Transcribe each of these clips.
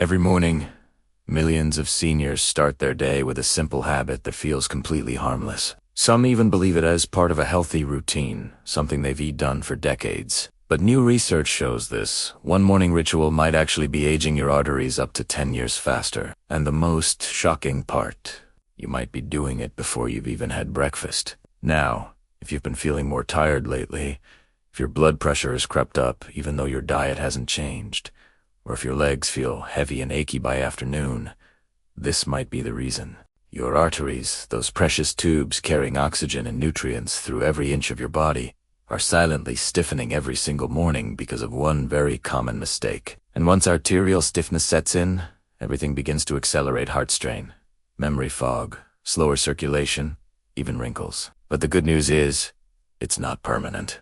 Every morning, millions of seniors start their day with a simple habit that feels completely harmless. Some even believe it as part of a healthy routine, something they've done for decades. But new research shows this. One morning ritual might actually be aging your arteries up to 10 years faster. And the most shocking part, you might be doing it before you've even had breakfast. Now, if you've been feeling more tired lately, if your blood pressure has crept up even though your diet hasn't changed, or if your legs feel heavy and achy by afternoon, this might be the reason. Your arteries, those precious tubes carrying oxygen and nutrients through every inch of your body, are silently stiffening every single morning because of one very common mistake. And once arterial stiffness sets in, everything begins to accelerate: heart strain, memory fog, slower circulation, even wrinkles. But the good news is, it's not permanent.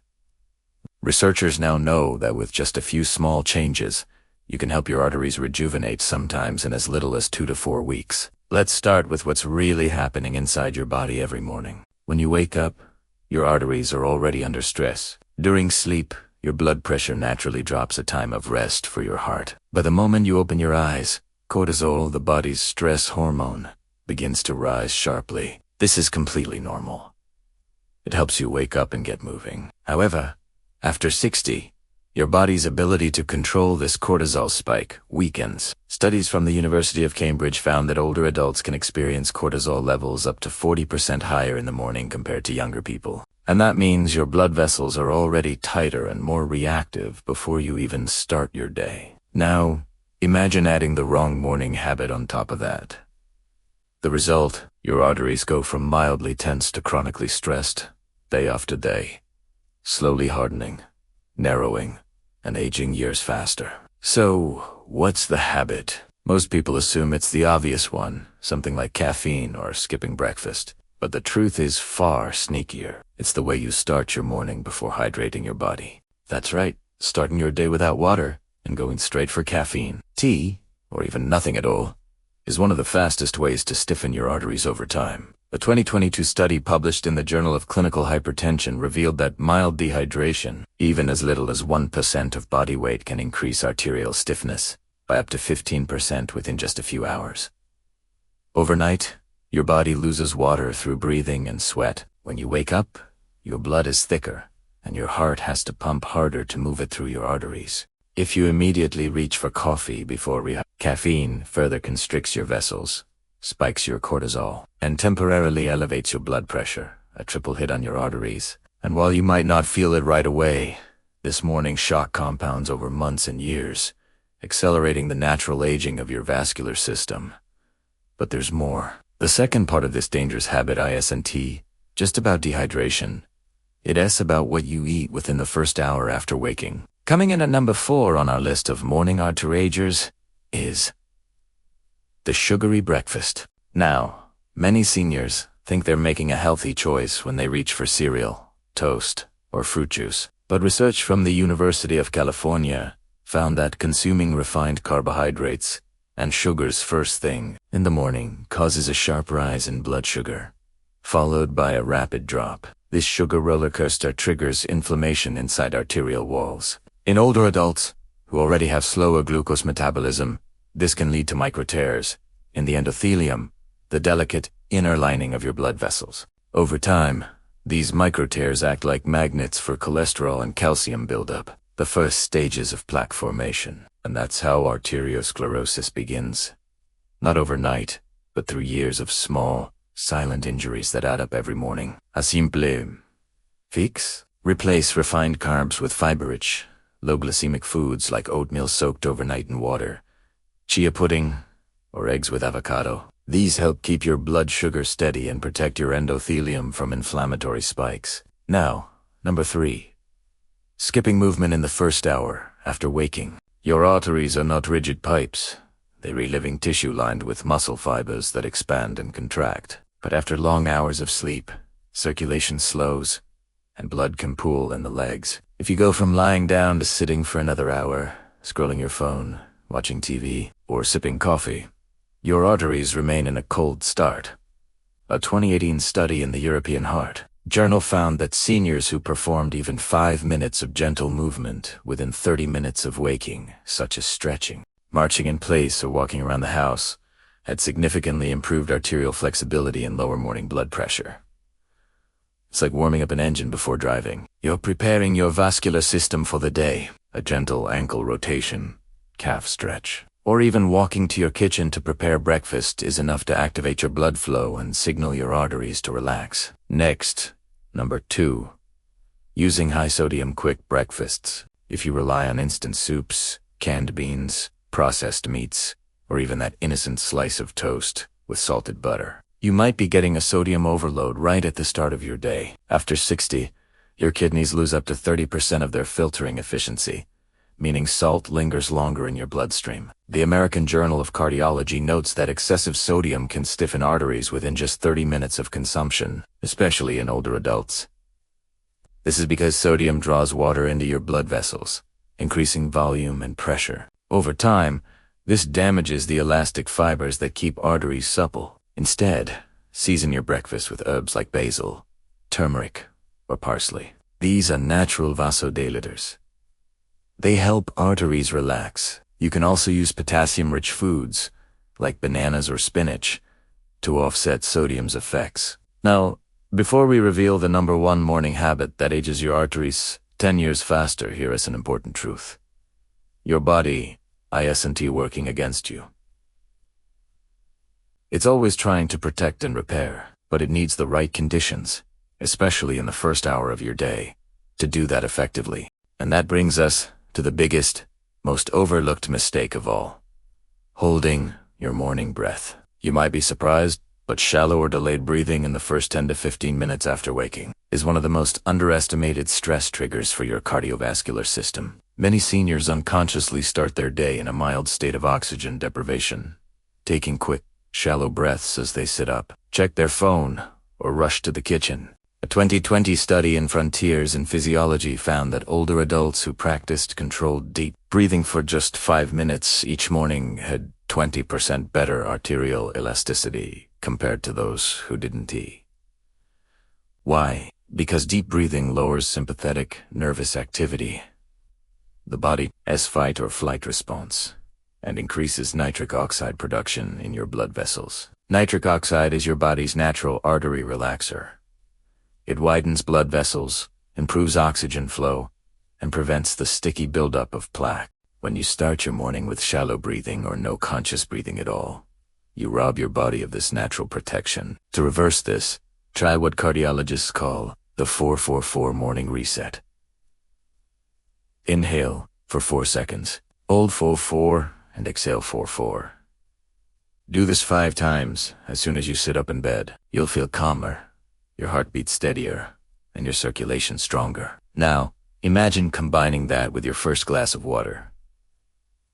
Researchers now know that with just a few small changes, you can help your arteries rejuvenate, sometimes in as little as 2 to 4 weeks. Let's start with what's really happening inside your body every morning. When you wake up, your arteries are already under stress. During sleep, your blood pressure naturally drops, a time of rest for your heart. But the moment you open your eyes, cortisol, the body's stress hormone, begins to rise sharply. This is completely normal. It helps you wake up and get moving. However, after 60, your body's ability to control this cortisol spike weakens. Studies from the University of Cambridge found that older adults can experience cortisol levels up to 40% higher in the morning compared to younger people. And that means your blood vessels are already tighter and more reactive before you even start your day. Now, imagine adding the wrong morning habit on top of that. The result, your arteries go from mildly tense to chronically stressed, day after day, slowly hardening, narrowing, and aging years faster. So, what's the habit? Most people assume it's the obvious one, something like caffeine or skipping breakfast. But the truth is far sneakier. It's the way you start your morning before hydrating your body. That's right, starting your day without water and going straight for caffeine, tea, or even nothing at all, is one of the fastest ways to stiffen your arteries over time. A 2022 study published in the Journal of Clinical Hypertension revealed that mild dehydration, even as little as 1% of body weight, can increase arterial stiffness by up to 15% within just a few hours. Overnight, your body loses water through breathing and sweat. When you wake up, your blood is thicker, and your heart has to pump harder to move it through your arteries. If you immediately reach for coffee before caffeine further constricts your vessels, spikes your cortisol, and temporarily elevates your blood pressure, a triple hit on your arteries. And while you might not feel it right away, this morning shock compounds over months and years, accelerating the natural aging of your vascular system. But there's more. The second part of this dangerous habit isn't just about dehydration. It's about what you eat within the first hour after waking. Coming in at number 4 on our list of morning arteragers is the sugary breakfast. Now, many seniors think they're making a healthy choice when they reach for cereal, toast, or fruit juice. But research from the University of California found that consuming refined carbohydrates and sugars first thing in the morning causes a sharp rise in blood sugar, followed by a rapid drop. This sugar roller coaster triggers inflammation inside arterial walls. In older adults who already have slower glucose metabolism, this can lead to micro tears in the endothelium, the delicate inner lining of your blood vessels. Over time, these micro tears act like magnets for cholesterol and calcium buildup, the first stages of plaque formation. And that's how arteriosclerosis begins. Not overnight, but through years of small, silent injuries that add up every morning. A simple fix? Replace refined carbs with fiber-rich, low-glycemic foods like oatmeal soaked overnight in water, chia pudding, or eggs with avocado. These help keep your blood sugar steady and protect your endothelium from inflammatory spikes. Now, number 3. Skipping movement in the first hour after waking. Your arteries are not rigid pipes. They're living tissue lined with muscle fibers that expand and contract. But after long hours of sleep, circulation slows, and blood can pool in the legs. If you go from lying down to sitting for another hour, scrolling your phone, watching TV, or sipping coffee, your arteries remain in a cold start. A 2018 study in the European Heart Journal found that seniors who performed even 5 minutes of gentle movement within 30 minutes of waking, such as stretching, marching in place or walking around the house had significantly improved arterial flexibility and lower morning blood pressure. It's like warming up an engine before driving. You're preparing your vascular system for the day. A gentle ankle rotation, calf stretch, or even walking to your kitchen to prepare breakfast is enough to activate your blood flow and signal your arteries to relax. Next, number 2, using high-sodium quick breakfasts. If you rely on instant soups, canned beans, processed meats, or even that innocent slice of toast with salted butter, you might be getting a sodium overload right at the start of your day. After 60, your kidneys lose up to 30% of their filtering efficiency, meaning salt lingers longer in your bloodstream. The American Journal of Cardiology notes that excessive sodium can stiffen arteries within just 30 minutes of consumption, especially in older adults. This is because sodium draws water into your blood vessels, increasing volume and pressure. Over time, this damages the elastic fibers that keep arteries supple. Instead, season your breakfast with herbs like basil, turmeric, or parsley. These are natural vasodilators. They help arteries relax. You can also use potassium-rich foods, like bananas or spinach, to offset sodium's effects. Now, before we reveal the number 1 morning habit that ages your arteries 10 years faster, here is an important truth. Your body isn't working against you. It's always trying to protect and repair, but it needs the right conditions, especially in the first hour of your day, to do that effectively. And that brings us to the biggest, most overlooked mistake of all: holding your morning breath. You might be surprised, but shallow or delayed breathing in the first 10 to 15 minutes after waking is one of the most underestimated stress triggers for your cardiovascular system. Many seniors unconsciously start their day in a mild state of oxygen deprivation, taking quick, shallow breaths as they sit up, check their phone, or rush to the kitchen. A 2020 study in Frontiers in Physiology found that older adults who practiced controlled deep breathing for just 5 minutes each morning had 20% better arterial elasticity compared to those who didn't. Why? Because deep breathing lowers sympathetic nervous activity, the body's fight or flight response, and increases nitric oxide production in your blood vessels. Nitric oxide is your body's natural artery relaxer. It widens blood vessels, improves oxygen flow, and prevents the sticky buildup of plaque. When you start your morning with shallow breathing or no conscious breathing at all, you rob your body of this natural protection. To reverse this, try what cardiologists call the 4-4-4 morning reset. Inhale for 4 seconds, hold 4-4, and exhale 4-4. Do this 5 times as soon as you sit up in bed. You'll feel calmer, your heartbeat steadier, and your circulation stronger. Now, imagine combining that with your first glass of water.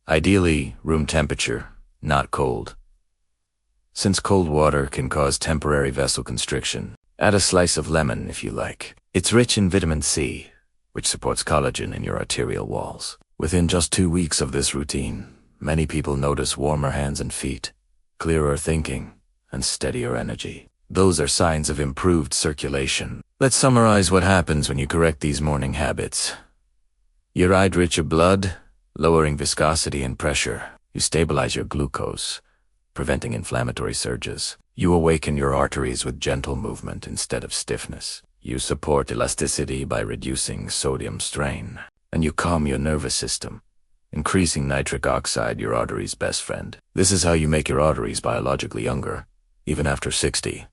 Ideally, room temperature, not cold. Since cold water can cause temporary vessel constriction, add a slice of lemon if you like. It's rich in vitamin C, which supports collagen in your arterial walls. Within just 2 weeks of this routine, many people notice warmer hands and feet, clearer thinking, and steadier energy. Those are signs of improved circulation. Let's summarize what happens when you correct these morning habits. You hydrate your blood, lowering viscosity and pressure. You stabilize your glucose, preventing inflammatory surges. You awaken your arteries with gentle movement instead of stiffness. You support elasticity by reducing sodium strain. And you calm your nervous system, increasing nitric oxide, your artery's best friend. This is how you make your arteries biologically younger, even after 60.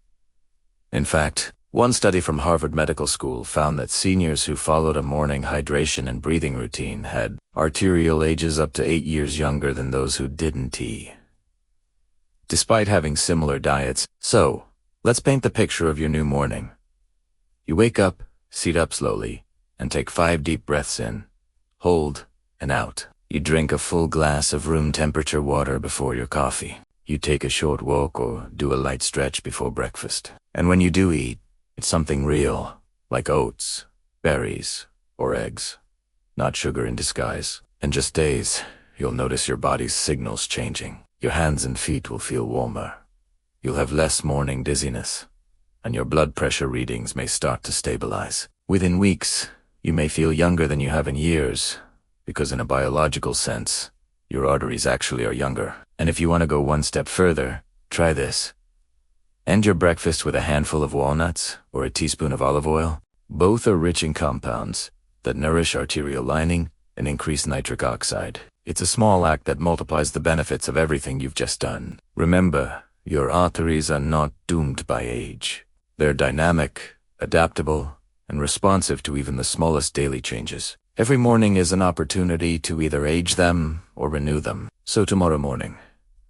In fact, one study from Harvard Medical School found that seniors who followed a morning hydration and breathing routine had arterial ages up to 8 years younger than those who didn't, despite having similar diets. So, let's paint the picture of your new morning. You wake up, sit up slowly, and take 5 deep breaths in, hold, and out. You drink a full glass of room temperature water before your coffee. You take a short walk or do a light stretch before breakfast. And when you do eat, it's something real, like oats, berries, or eggs. Not sugar in disguise. In just days, you'll notice your body's signals changing. Your hands and feet will feel warmer. You'll have less morning dizziness, and your blood pressure readings may start to stabilize. Within weeks, you may feel younger than you have in years, because in a biological sense, your arteries actually are younger. And if you want to go one step further, try this. End your breakfast with a handful of walnuts or a teaspoon of olive oil. Both are rich in compounds that nourish arterial lining and increase nitric oxide. It's a small act that multiplies the benefits of everything you've just done. Remember, your arteries are not doomed by age. They're dynamic, adaptable, and responsive to even the smallest daily changes. Every morning is an opportunity to either age them or renew them. So tomorrow morning,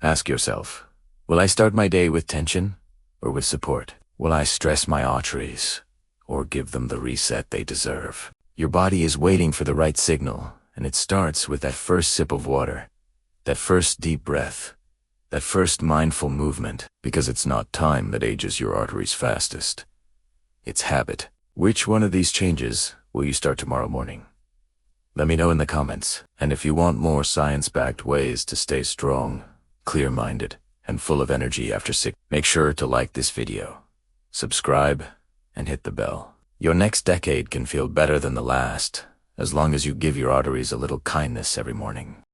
ask yourself, will I start my day with tension or with support? Will I stress my arteries or give them the reset they deserve? Your body is waiting for the right signal, and it starts with that first sip of water, that first deep breath, that first mindful movement, because it's not time that ages your arteries fastest. It's habit. Which one of these changes will you start tomorrow morning? Let me know in the comments. And if you want more science-backed ways to stay strong, clear-minded, and full of energy after sick, make sure to like this video, subscribe, and hit the bell. Your next decade can feel better than the last, as long as you give your arteries a little kindness every morning.